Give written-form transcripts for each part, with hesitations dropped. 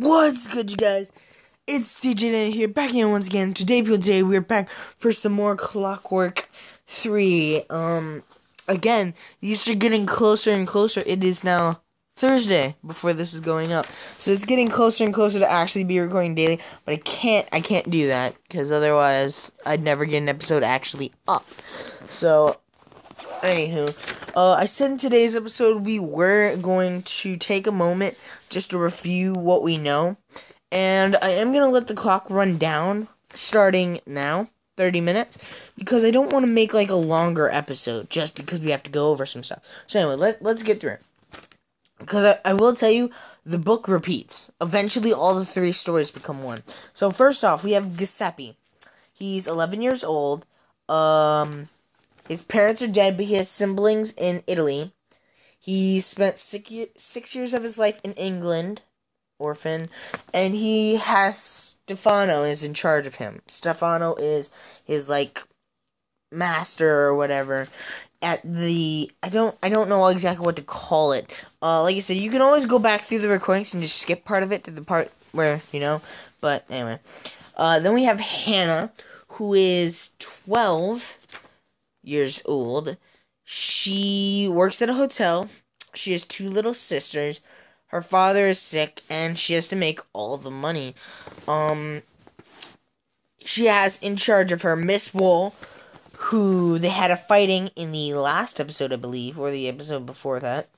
What's good, you guys? It's DJ here, back again once again. Today we're back for some more Clockwork 3. Again, these are getting closer and closer. It is now Thursday before this is going up. So it's getting closer and closer to actually be recording daily, but I can't do that, because otherwise I'd never get an episode actually up. So, anywho, I said in today's episode we were going to take a moment just to review what we know. And I am going to let the clock run down, starting now, 30 minutes, because I don't want to make, like, a longer episode, just because we have to go over some stuff. So anyway, let's get through it. Because I will tell you, the book repeats. Eventually, all the three stories become one. So first off, we have Giuseppe. He's 11 years old. His parents are dead, but he has siblings in Italy. He spent 6 years of his life in England, orphan, and he has Stefano is in charge of him. Stefano is his, like, master or whatever at the, I don't know exactly what to call it. Like I said, you can always go back through the recordings and just skip part of it to the part where, but anyway. Then we have Hannah, who is 12 years old. She works at a hotel. She has two little sisters. Her father is sick, and she has to make all the money. She has in charge of her Miss Wool, who they had a fighting in the last episode, I believe, or the episode before that.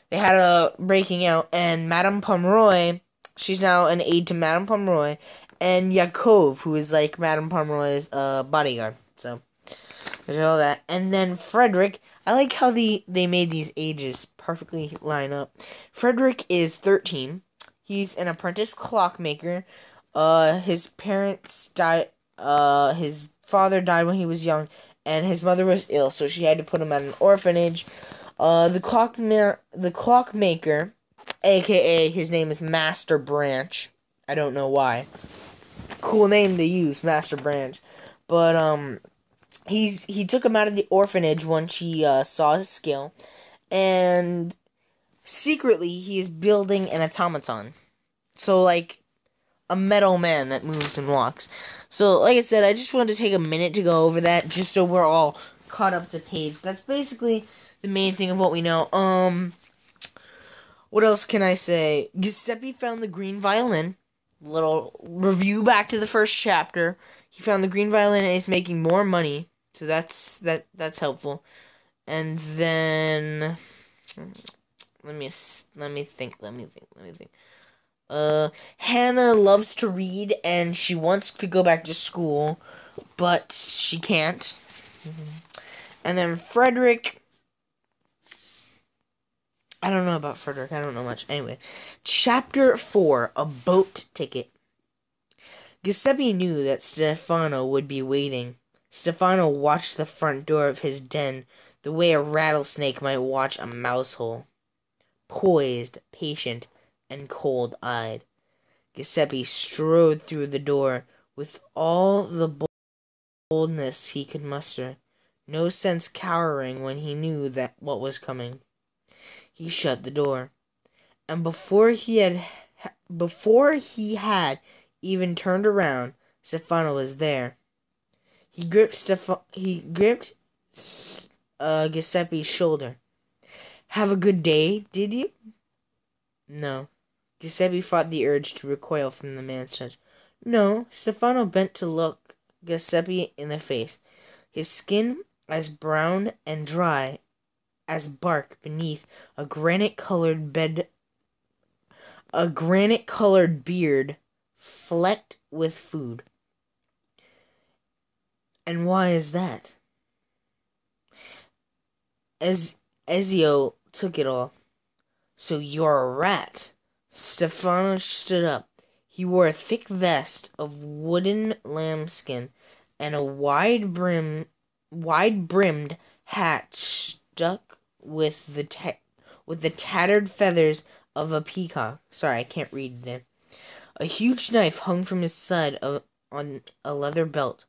They had a breaking out, and Madame Pomeroy, she's now an aide to Madame Pomeroy, and Yakov, who is like Madame Pomeroy's bodyguard. So there's all that. And then Frederick, I like how they made these ages perfectly line up. Frederick is 13. He's an apprentice clockmaker. His parents died. His father died when he was young, and his mother was ill, so she had to put him at an orphanage. The clockmaker, aka his name is Master Branch. I don't know why. Cool name to use, Master Branch. But he took him out of the orphanage once he saw his skill, and secretly he is building an automaton. So, like, a metal man that moves and walks. So, like I said, I just wanted to take a minute to go over that, just so we're all caught up to page. That's basically the main thing of what we know. What else can I say? Giuseppe found the green violin. Little review back to the first chapter. He found the green violin and is making more money. So that's helpful. And then let me think. Hannah loves to read, and she wants to go back to school, but she can't. And then Frederick, I don't know about Frederick, I don't know much. Anyway, Chapter 4, A Boat Ticket. Giuseppe knew that Stefano would be waiting. Stefano watched the front door of his den the way a rattlesnake might watch a mouse hole. Poised, patient, and cold-eyed, Giuseppe strode through the door with all the boldness he could muster, no sense cowering when he knew that what was coming. He shut the door, and before he had even turned around, Stefano was there. He gripped Giuseppe's shoulder. "Have a good day, did you?" "No." Giuseppe fought the urge to recoil from the man's touch. "No." Stefano bent to look Giuseppe in the face, his skin as brown and dry as bark beneath a granite-colored beard flecked with food. "And why is that?" Ezio took it all. "So you're a rat." Stefano stood up. He wore a thick vest of wooden lambskin and a wide-brimmed hat stuck with the tattered feathers of a peacock. Sorry, I can't read today. A huge knife hung from his side on a leather belt.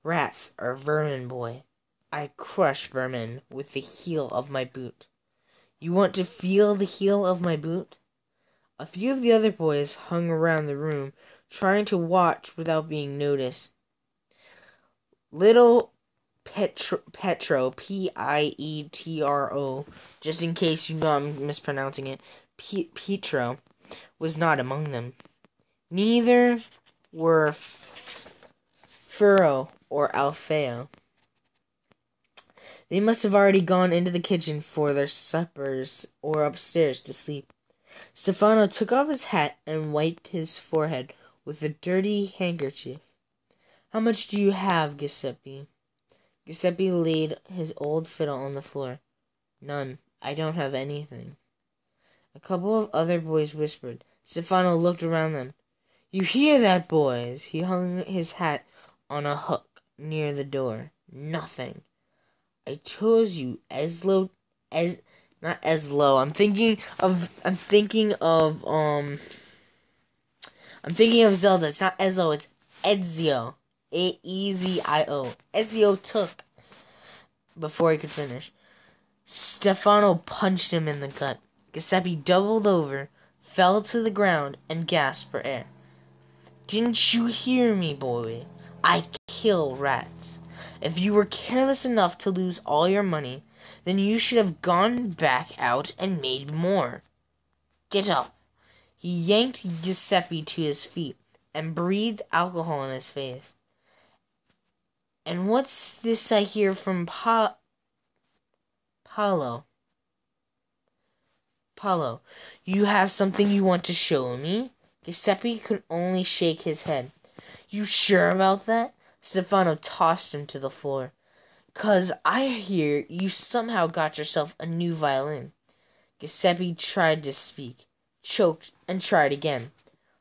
"Rats are vermin, boy. I crush vermin with the heel of my boot. You want to feel the heel of my boot? A few of the other boys hung around the room, trying to watch without being noticed. Little Petro, Pietro, just in case you know I'm mispronouncing it, Petro, was not among them. Neither were Furro or Alfeo. They must have already gone into the kitchen for their suppers or upstairs to sleep. Stefano took off his hat and wiped his forehead with a dirty handkerchief. "How much do you have, Giuseppe?" Giuseppe laid his old fiddle on the floor. "None. I don't have anything." A couple of other boys whispered. Stefano looked around them. "You hear that, boys?" He hung his hat on a hook near the door. "Nothing. I told you, not Eslo. I'm thinking of Zelda. It's not Ezio, it's Ezio. Ezio. Ezio took before he could finish. Stefano punched him in the gut. Giuseppe doubled over, fell to the ground, and gasped for air. "Didn't you hear me, boy? I kill rats. If you were careless enough to lose all your money, then you should have gone back out and made more. Get up." He yanked Giuseppe to his feet and breathed alcohol in his face. "And what's this I hear from Paolo? Paolo, you have something you want to show me?" Giuseppe could only shake his head. "You sure about that?" Stefano tossed him to the floor. "'Cause I hear you somehow got yourself a new violin." Giuseppe tried to speak, choked, and tried again.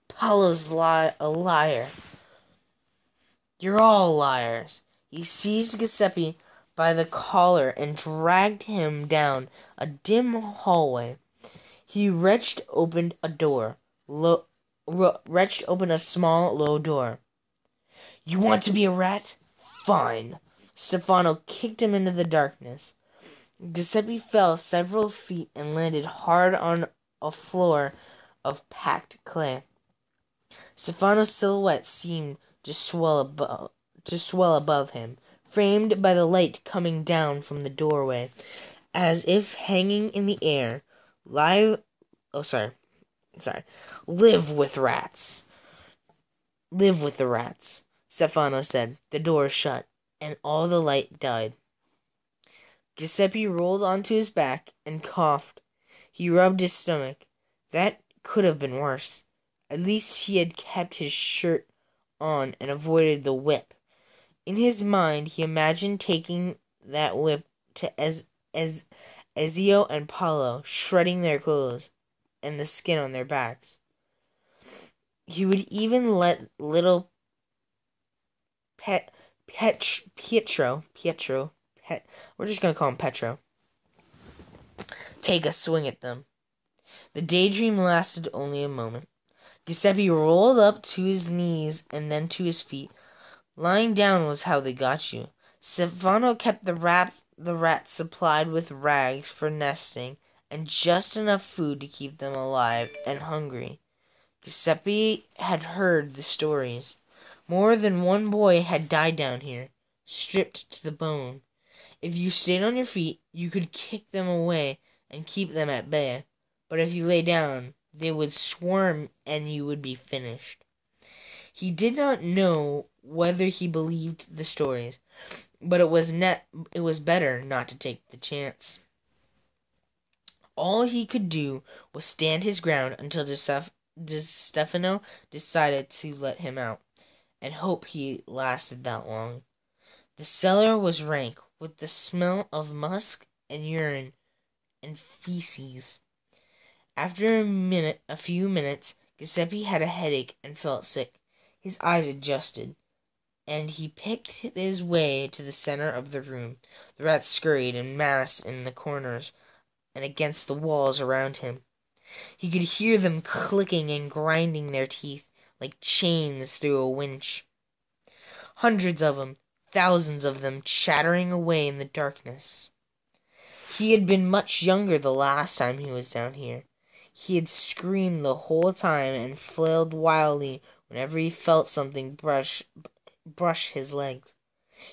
"Paolo's a liar." "You're all liars." He seized Giuseppe by the collar and dragged him down a dim hallway. He wrenched open a small, low door. "You want to be a rat? Fine." Stefano kicked him into the darkness. Giuseppe fell several feet and landed hard on a floor of packed clay. Stefano's silhouette seemed to swell above him, framed by the light coming down from the doorway, as if hanging in the air. Live with rats. Live with the rats, Stefano said. The door shut, and all the light died. Giuseppe rolled onto his back and coughed. He rubbed his stomach. That could have been worse. At least he had kept his shirt on and avoided the whip. In his mind, he imagined taking that whip to Ezio and Paolo, shredding their clothes and the skin on their backs. He would even let little Pietro, we're just going to call him Petro, take a swing at them. The daydream lasted only a moment. Giuseppe rolled up to his knees and then to his feet. Lying down was how they got you. Stefano kept the rats supplied with rags for nesting and just enough food to keep them alive and hungry. Giuseppe had heard the stories. More than one boy had died down here, stripped to the bone. If you stayed on your feet, you could kick them away and keep them at bay. But if you lay down, they would swarm and you would be finished. He did not know whether he believed the stories, but it was better not to take the chance. All he could do was stand his ground until Stefano decided to let him out, and hope he lasted that long. The cellar was rank with the smell of musk and urine and feces. After a few minutes, Giuseppe had a headache and felt sick. His eyes adjusted, and he picked his way to the center of the room. The rats scurried and massed in the corners and against the walls around him. He could hear them clicking and grinding their teeth like chains through a winch. Hundreds of them, thousands of them, chattering away in the darkness. He had been much younger the last time he was down here. He had screamed the whole time and flailed wildly whenever he felt something brush his legs.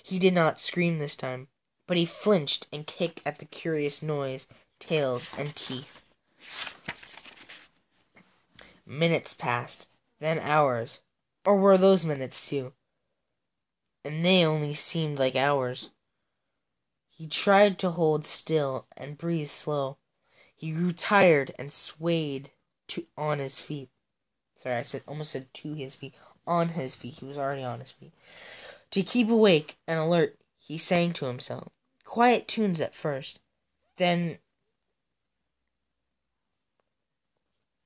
He did not scream this time, but he flinched and kicked at the curious noise, tails, and teeth. Minutes passed, then hours. Or were those minutes too? And they only seemed like hours. He tried to hold still and breathe slow. He grew tired and swayed on his feet. Sorry, almost said to his feet. On his feet. He was already on his feet. To keep awake and alert, he sang to himself. Quiet tunes at first. Then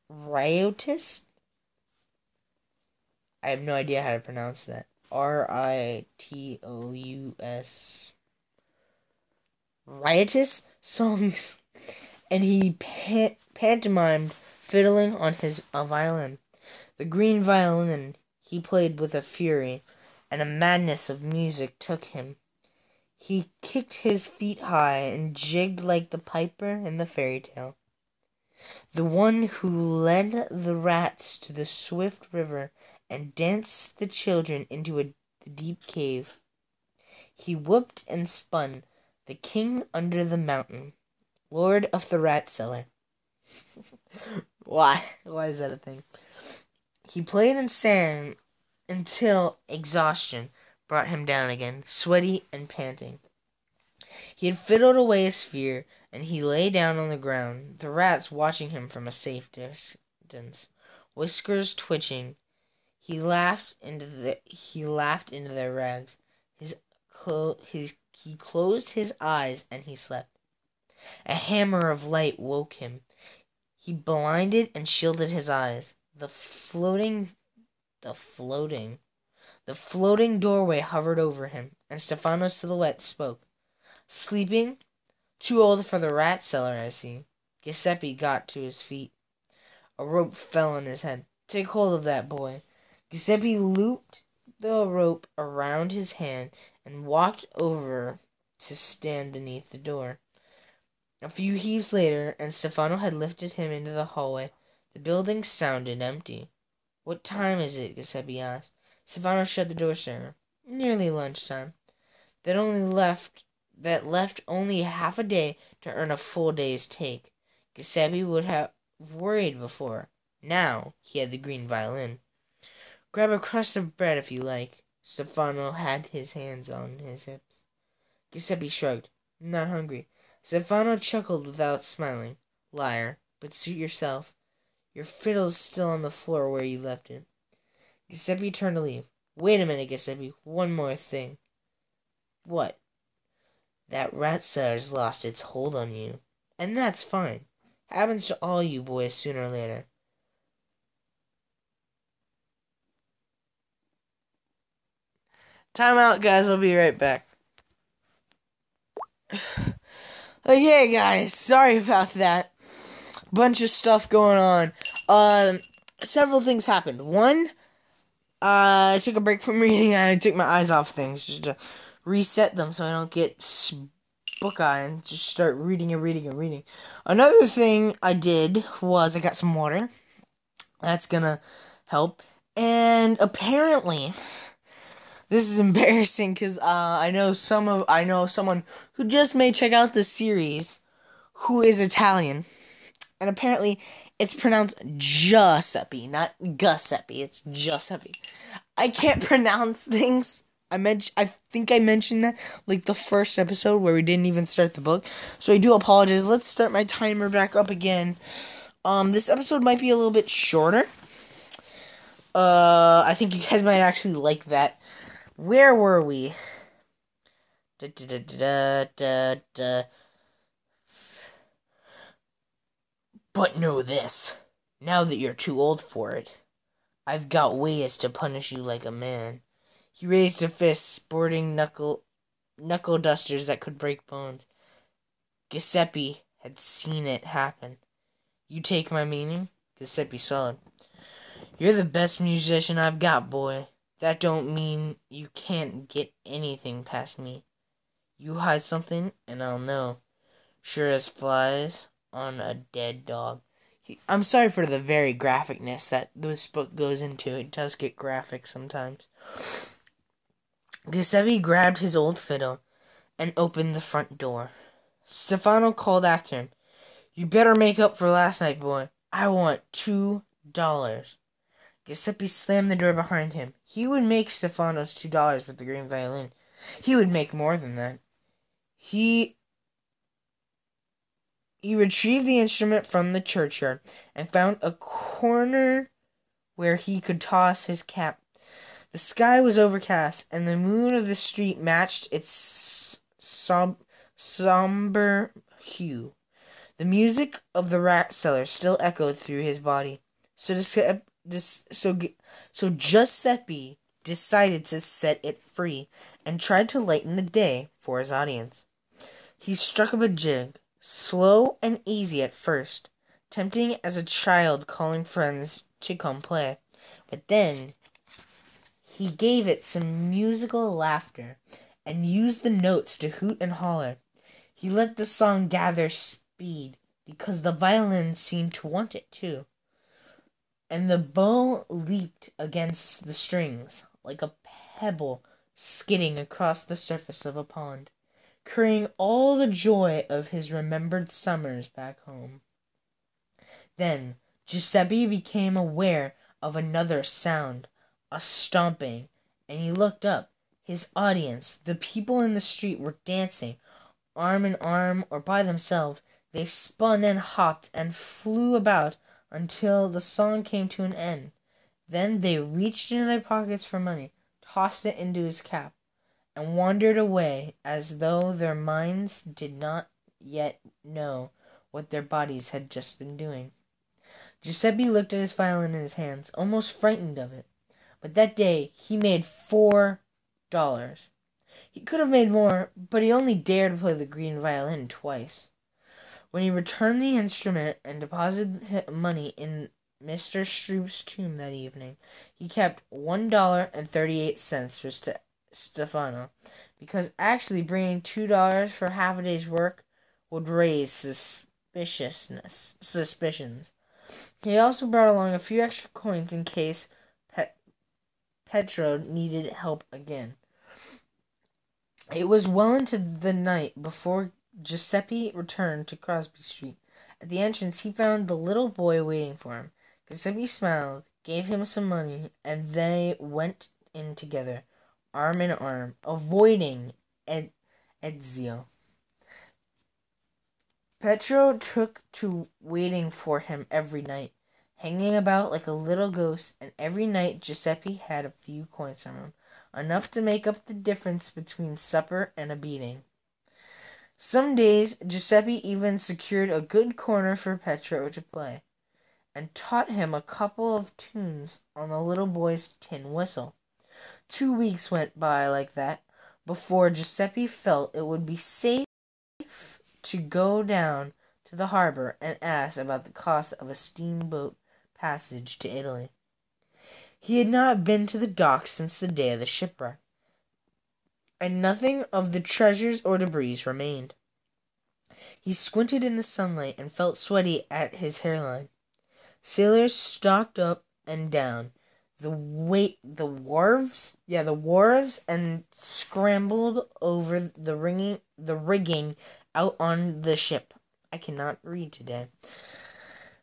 riotous? I have no idea how to pronounce that. Ritous. Riotous songs. And he pantomimed fiddling on his violin. The green violin he played with a fury, and a madness of music took him. He kicked his feet high and jigged like the piper in the fairy tale. The one who led the rats to the swift river and danced the children into the deep cave. He whooped and spun, the king under the mountain, lord of the rat cellar. Why? Why is that a thing? He played and sang until exhaustion brought him down again, sweaty and panting. He had fiddled away his fear, and he lay down on the ground, the rats watching him from a safe distance, whiskers twitching. He laughed into their rags. He closed his eyes and he slept. A hammer of light woke him. He blinded and shielded his eyes. The floating doorway hovered over him, and Stefano's silhouette spoke. Sleeping? Too old for the rat cellar, I see. Giuseppe got to his feet. A rope fell on his head. Take hold of that, boy. Giuseppe looped the rope around his hand and walked over to stand beneath the door. A few heaves later, and Stefano had lifted him into the hallway. The building sounded empty. What time is it? Giuseppe asked. Stefano shut the door sir. Nearly lunchtime. That left only half a day to earn a full day's take. Giuseppe would have worried before. Now he had the green violin. Grab a crust of bread if you like. Stefano had his hands on his hips. Giuseppe shrugged. I'm not hungry. Stefano chuckled without smiling. Liar, but suit yourself. Your fiddle's still on the floor where you left it. Giuseppe turned to leave. Wait a minute, Giuseppe. One more thing. What? That rat cellar's lost its hold on you. And that's fine. Happens to all you boys sooner or later. Time out, guys. I'll be right back. Okay, guys. Sorry about that. Bunch of stuff going on. Several things happened. One, I took a break from reading and I took my eyes off things just to reset them so I don't get book eye and just start reading. Another thing I did was I got some water. That's gonna help. And apparently, this is embarrassing because I know someone who just may check out the series who is Italian, and apparently it's pronounced Giuseppe, not Giuseppe. It's Giuseppe. I can't pronounce things. I think I mentioned that like the first episode where we didn't even start the book, so I do apologize. Let's start my timer back up again. This episode might be a little bit shorter. I think you guys might actually like that. Where were we? But know this. Now that you're too old for it, I've got ways to punish you like a man. He raised a fist, sporting knuckle dusters that could break bones. Giuseppe had seen it happen. You take my meaning? Giuseppe swallowed. You're the best musician I've got, boy. That don't mean you can't get anything past me. You hide something, and I'll know. Sure as flies on a dead dog. I'm sorry for the very graphicness that this book goes into. It does get graphic sometimes. Giuseppe grabbed his old fiddle and opened the front door. Stefano called after him. "You better make up for last night, boy. I want $2. Giuseppe slammed the door behind him. He would make Stefano's $2 with the green violin. He would make more than that. He retrieved the instrument from the churchyard and found a corner where he could toss his cap. The sky was overcast, and the moon of the street matched its somber hue. The music of the rat cellar still echoed through his body. So Giuseppe decided to set it free and tried to lighten the day for his audience. He struck up a jig, slow and easy at first, tempting as a child calling friends to come play. But then he gave it some musical laughter and used the notes to hoot and holler. He let the song gather speed because the violin seemed to want it too. And the bow leaped against the strings like a pebble skidding across the surface of a pond, carrying all the joy of his remembered summers back home. Then Giuseppe became aware of another sound, a stomping, and he looked up. His audience, the people in the street, were dancing, arm in arm or by themselves. They spun and hopped and flew about until the song came to an end. Then they reached into their pockets for money, tossed it into his cap, and wandered away as though their minds did not yet know what their bodies had just been doing. Giuseppe looked at his violin in his hands, almost frightened of it. But that day he made $4. He could have made more, but he only dared to play the green violin twice. When he returned the instrument and deposited money in Mr. Stroop's tomb that evening, he kept $1.38 for Stefano, because actually bringing $2 for half a day's work would raise suspicions. He also brought along a few extra coins in case Petro needed help again. It was well into the night before Giuseppe returned to Crosby Street. At the entrance, he found the little boy waiting for him. Giuseppe smiled, gave him some money, and they went in together, arm in arm, avoiding Ezio. Petro took to waiting for him every night, hanging about like a little ghost, and every night Giuseppe had a few coins from him, enough to make up the difference between supper and a beating. Some days Giuseppe even secured a good corner for Petro to play, and taught him a couple of tunes on the little boy's tin whistle. 2 weeks went by like that before Giuseppe felt it would be safe to go down to the harbor and ask about the cost of a steamboat passage to Italy. He had not been to the docks since the day of the shipwreck, and nothing of the treasures or debris remained. He squinted in the sunlight and felt sweaty at his hairline. Sailors stalked up and down the wharves, and scrambled over the rigging out on the ship. I cannot read today.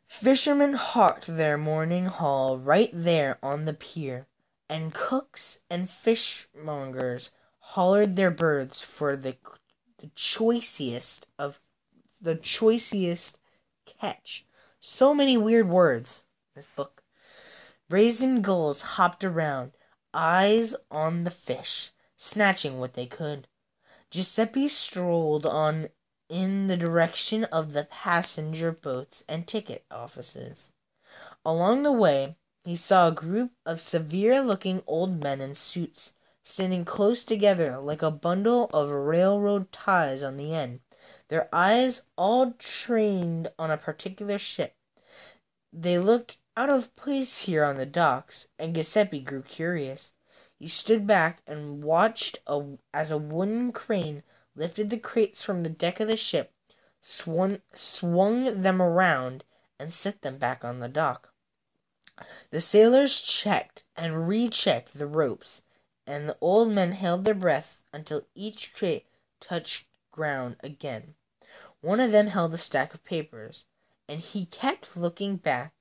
Fishermen hawked their morning haul right there on the pier, and cooks and fishmongers hollered their birds for the choicest catch. So many weird words in this book. Brazen gulls hopped around, eyes on the fish, snatching what they could. Giuseppe strolled on in the direction of the passenger boats and ticket offices. Along the way, he saw a group of severe-looking old men in suits, standing close together like a bundle of railroad ties on the end, their eyes all trained on a particular ship. They looked out of place here on the docks, and Giuseppe grew curious. He stood back and watched as a wooden crane lifted the crates from the deck of the ship, swung them around, and set them back on the dock. The sailors checked and rechecked the ropes, and the old men held their breath until each crate touched ground again. One of them held a stack of papers, and he kept looking back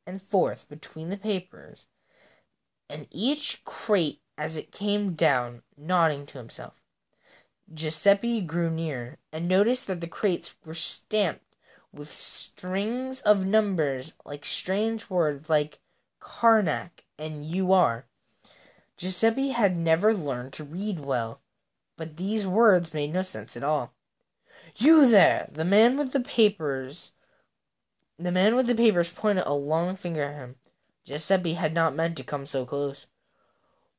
and forth between the papers and each crate as it came down, nodding to himself. Giuseppe grew near and noticed that the crates were stamped with strings of numbers like strange words like Karnak and UR. Giuseppe had never learned to read well, but these words made no sense at all. "You there!" The man with the papers pointed a long finger at him. Giuseppe had not meant to come so close.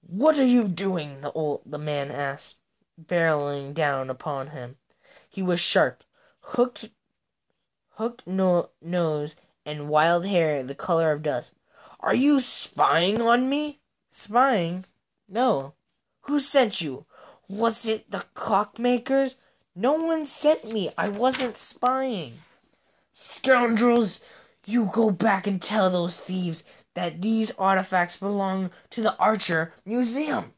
"What are you doing?" the man asked, barreling down upon him. He was sharp, hooked nose, and wild hair the color of dust. "Are you spying on me?" "Spying? No." "Who sent you? Was it the clockmakers?" "No one sent me. I wasn't spying." "Scoundrels! You go back and tell those thieves that these artifacts belong to the Archer Museum."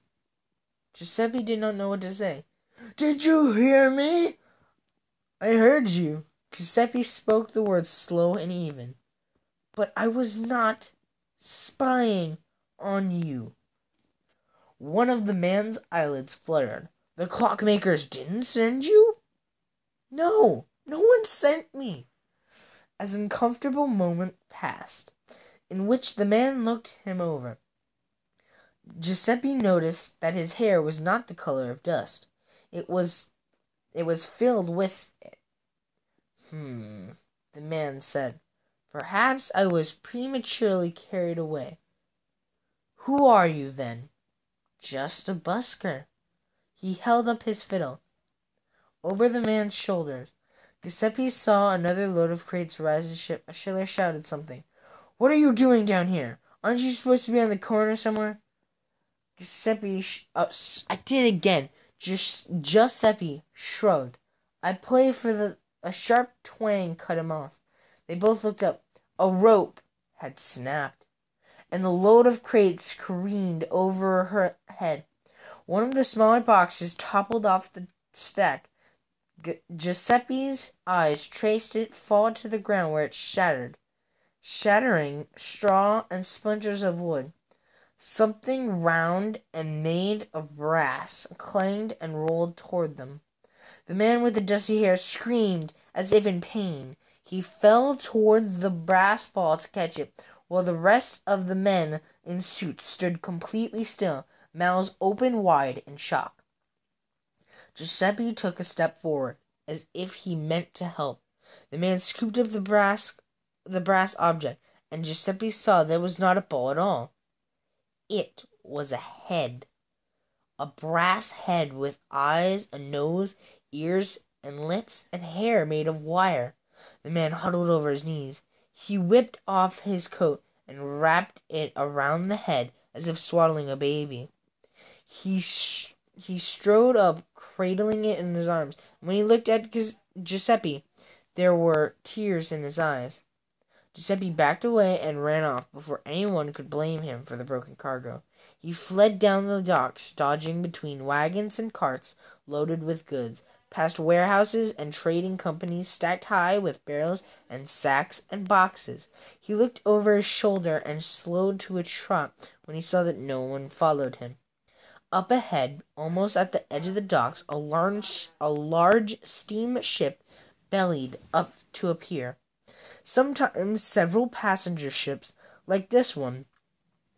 Giuseppe did not know what to say. "Did you hear me?" "I heard you." Giuseppe spoke the words slow and even. "But I was not spying on you." One of the man's eyelids fluttered. "The clockmakers didn't send you?" "No, no one sent me." As an uncomfortable moment passed, in which the man looked him over, Giuseppe noticed that his hair was not the color of dust. It was filled with it. The man said. "Perhaps I was prematurely carried away." "Who are you, then?" "Just a busker." He held up his fiddle. Over the man's shoulders, Giuseppe saw another load of crates rise to ship. A sailor shouted something. "What are you doing down here? Aren't you supposed to be on the corner somewhere?" I did it again. Giuseppe shrugged. "I play for A sharp twang cut him off. They both looked up. A rope had snapped, and the load of crates careened over her head. One of the smaller boxes toppled off the stack. Giuseppe's eyes traced it fall to the ground where it shattered, shattering straw and splinters of wood. Something round and made of brass clanged and rolled toward them. The man with the dusty hair screamed as if in pain. He fell toward the brass ball to catch it, while the rest of the men in suits stood completely still, mouths open wide in shock. Giuseppe took a step forward, as if he meant to help. The man scooped up the brass object, and Giuseppe saw that it was not a ball at all. It was a head. A brass head with eyes, a nose, ears, and lips, and hair made of wire. The man huddled over his knees. He whipped off his coat and wrapped it around the head as if swaddling a baby. He strode up, cradling it in his arms. When he looked at Giuseppe, there were tears in his eyes. Giuseppe backed away and ran off before anyone could blame him for the broken cargo. He fled down the docks, dodging between wagons and carts loaded with goods, past warehouses and trading companies stacked high with barrels and sacks and boxes. He looked over his shoulder and slowed to a trot when he saw that no one followed him. Up ahead, almost at the edge of the docks, a large steamship bellied up to a pier. Sometimes several passenger ships, like this one,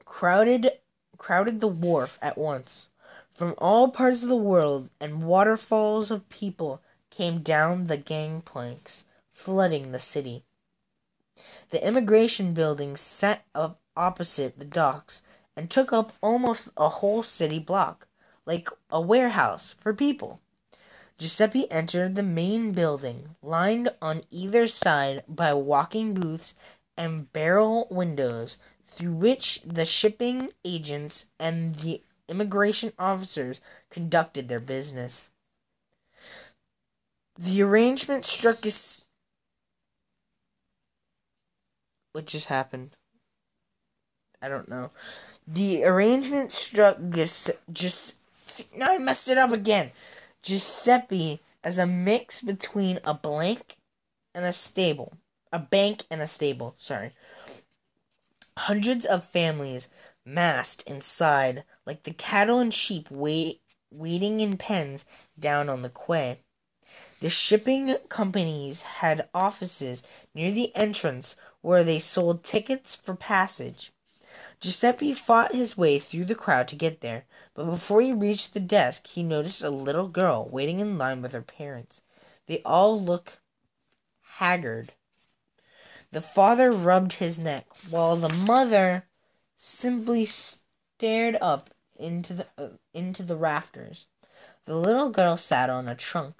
crowded the wharf at once. From all parts of the world and waterfalls of people came down the gangplanks, flooding the city. The immigration buildings set up opposite the docks and took up almost a whole city block, like a warehouse for people. Giuseppe entered the main building, lined on either side by walking booths and barrel windows, through which the shipping agents and the immigration officers conducted their business. The arrangement struck what just happened? I don't know. The arrangement struck no, I messed it up again. Giuseppe as a mix between a bank and a stable. Sorry. Hundreds of families massed inside, like the cattle and sheep waiting in pens down on the quay. The shipping companies had offices near the entrance where they sold tickets for passage. Giuseppe fought his way through the crowd to get there, but before he reached the desk, he noticed a little girl waiting in line with her parents. They all looked haggard. The father rubbed his neck, while the mother simply stared up into the rafters. The little girl sat on a trunk,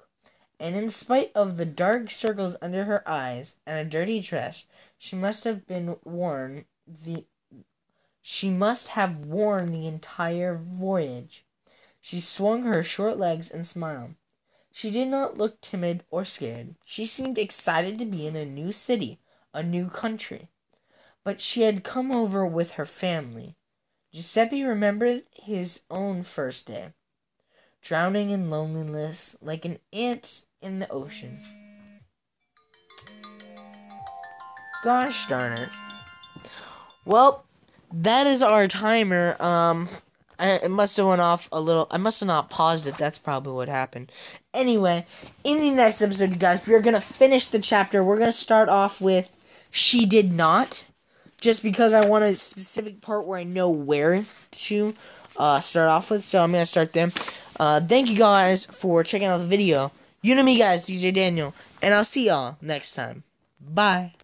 and in spite of the dark circles under her eyes and a dirty dress, she must have worn the entire voyage. She swung her short legs and smiled. She did not look timid or scared. She seemed excited to be in a new city, a new country. But she had come over with her family. Giuseppe remembered his own first day, drowning in loneliness like an ant in the ocean. Gosh darn it. Well, that is our timer. It must have went off a little. I must have not paused it. That's probably what happened. Anyway, in the next episode, you guys, we're going to finish the chapter. We're going to start off with She Did Not. Just because I want a specific part where I know where to start off with. So I'm going to start there. Thank you guys for checking out the video. You know me, guys, DJ Daniel. And I'll see y'all next time. Bye.